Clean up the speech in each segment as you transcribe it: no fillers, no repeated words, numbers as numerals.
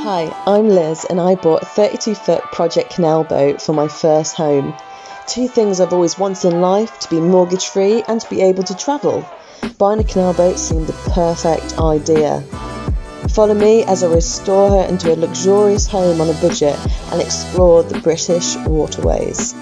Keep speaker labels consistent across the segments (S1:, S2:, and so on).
S1: Hi, I'm Liz and I bought a 32-foot Project Canal boat for my first home. Two things I've always wanted in life: to be mortgage free and to be able to travel. Buying a canal boat seemed the perfect idea. Follow me as I restore her into a luxurious home on a budget and explore the British waterways.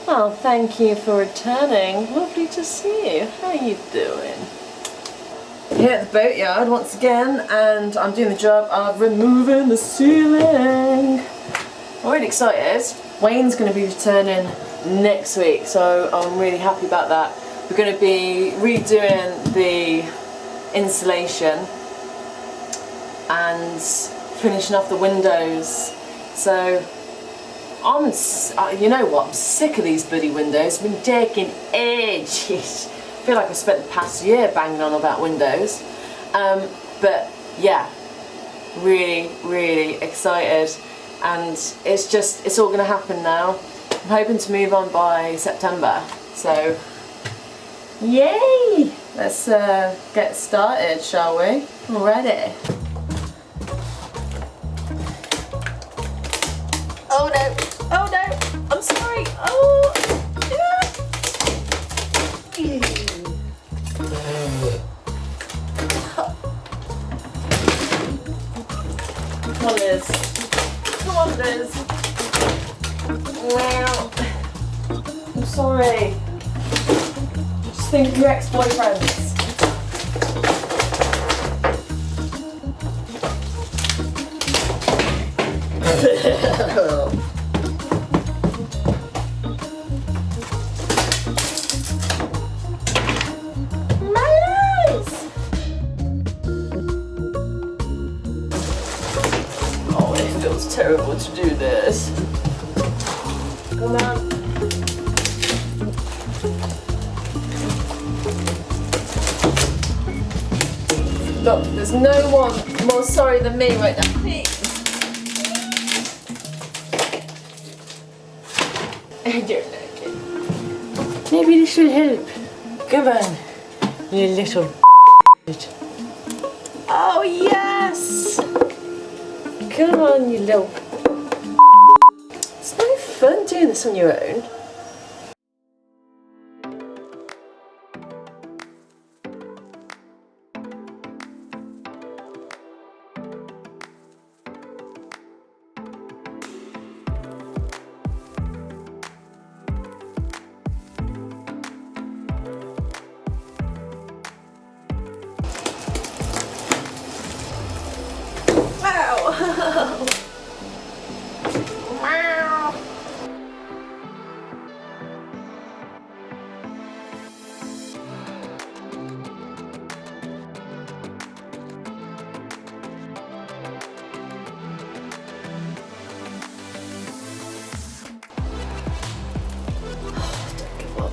S2: Well, thank you for returning. Lovely to see you. How are you doing? Here at the boatyard once again, and I'm doing the job of removing the ceiling. I'm really excited. Wayne's going to be returning next week, so I'm really happy about that. We're going to be redoing the insulation and finishing off the windows. So you know what, I'm sick of these bloody windows. It's been taking ages. I feel like I've spent the past year banging on about windows. But yeah, really excited. And it's all going to happen now. I'm hoping to move on by September. So, yay! Let's get started, shall we? Already. Oh no! Oh no! I'm sorry! Oh! Come on, Liz. Come on, Liz. Wow. I'm sorry. Just think of your ex-boyfriends. It's terrible to do this. Come on. Look, there's no one more sorry than me right now. Please. I don't like it. Maybe this will help. Come on, you little Oh yes! Come on, you little. It's no fun doing this on your own. Wow! Wow! Don't give up.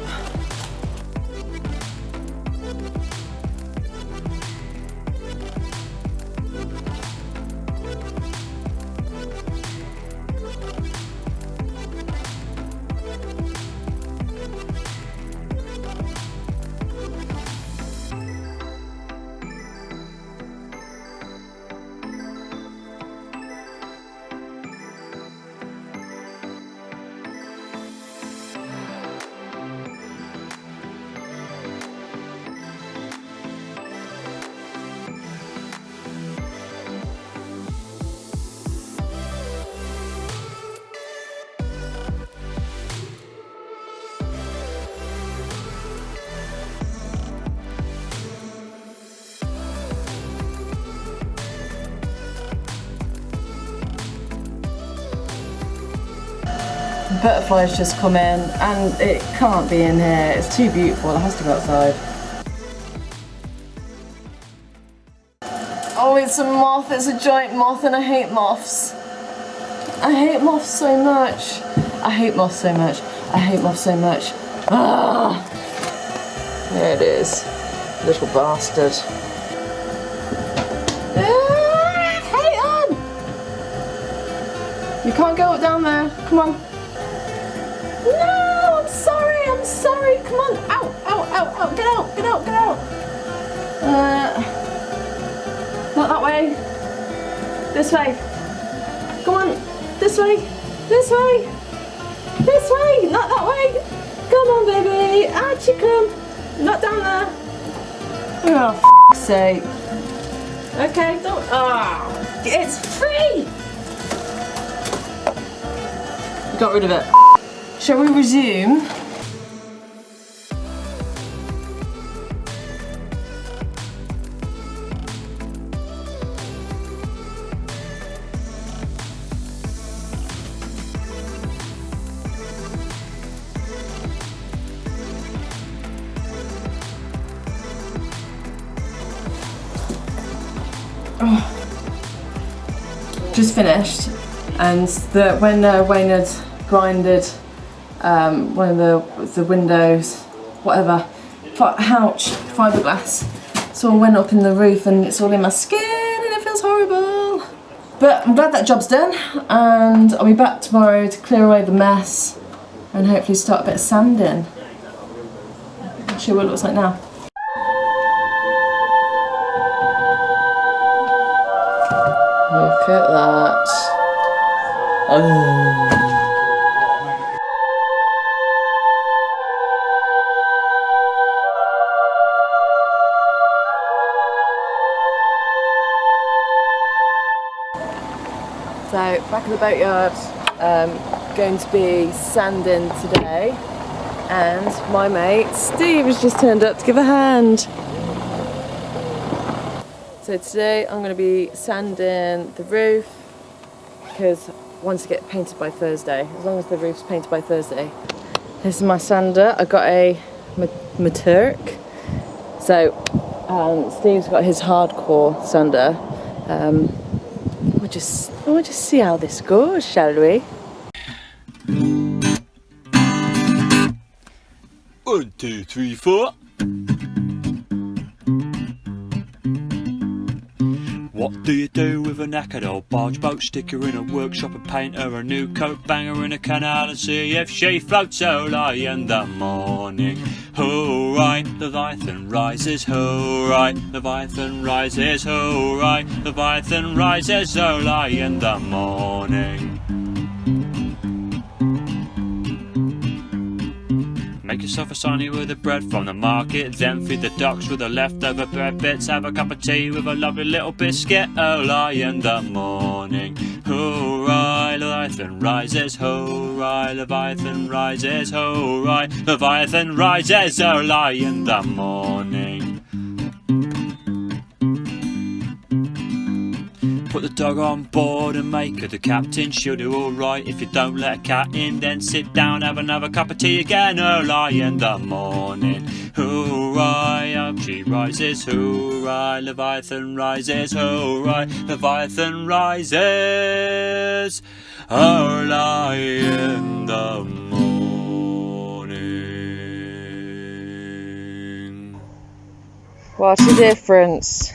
S2: Butterflies just come in and it can't be in here. It's too beautiful, it has to go outside. Oh, it's a moth, it's a giant moth and I hate moths. I hate moths so much. I hate moths so much. I hate moths so much. Ah! There it is. Little bastard. I hate them! You can't go up down there. Come on. No, I'm sorry. I'm sorry. Come on. Out, out, out, out. Get out, get out, get out. Not that way. This way. Come on. This way. This way. This way. Not that way. Come on, baby. Out you come. Not down there. Oh, f***'s sake. Okay, don't. Ah, it's free. Got rid of it. Shall we resume? Oh. Just finished, and when Wayne had grinded one of the windows, whatever, ouch, fiberglass. So I went up in the roof and it's all in my skin and it feels horrible. But I'm glad that job's done, and I'll be back tomorrow to clear away the mess and hopefully start a bit of sanding. I'll show you what it looks like now. Look at that. Oh. So, back in the boatyard, going to be sanding today, and my mate Steve has just turned up to give a hand. So today I'm going to be sanding the roof, because I want to get painted by Thursday, as long as the roof's painted by Thursday. This is my sander. I got a Turk. So Steve's got his hardcore sander. We'll just see how this goes, shall we?
S3: 1, 2, 3, 4. What do you do with a knackered old barge boat? Stick her in a workshop and paint her a new coat. Bang her in a canal and see if she floats early in the morning. Hooray, Leviathan rises, hooray, Leviathan rises, hooray, Leviathan rises early in the morning. Make yourself a sarnie with the bread from the market, then feed the ducks with the leftover bread bits. Have a cup of tea with a lovely little biscuit early in the morning. Hooray, Leviathan rises, hooray, Leviathan rises, hooray, Leviathan rises early in the morning. Put the dog on board and make her the captain. She'll do alright if you don't let a cat in. Then sit down, have another cup of tea again early in the morning. Hooray, up she rises, hooray, Leviathan rises, hooray, Leviathan rises early in the morning.
S1: What's the difference?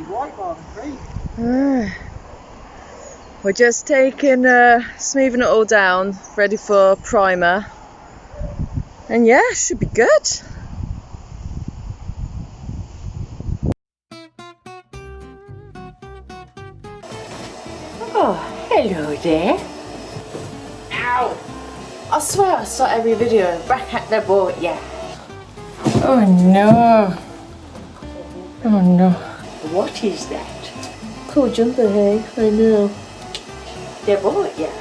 S4: White bar free.
S1: We're just taking, smoothing it all down, ready for primer. And yeah, should be good.
S2: Oh, hello there. Ow! I swear I start every video back at the boat, yeah. Oh no. Oh no. What is that?
S1: Cool jumper, hey? I know.
S2: The boat, yeah.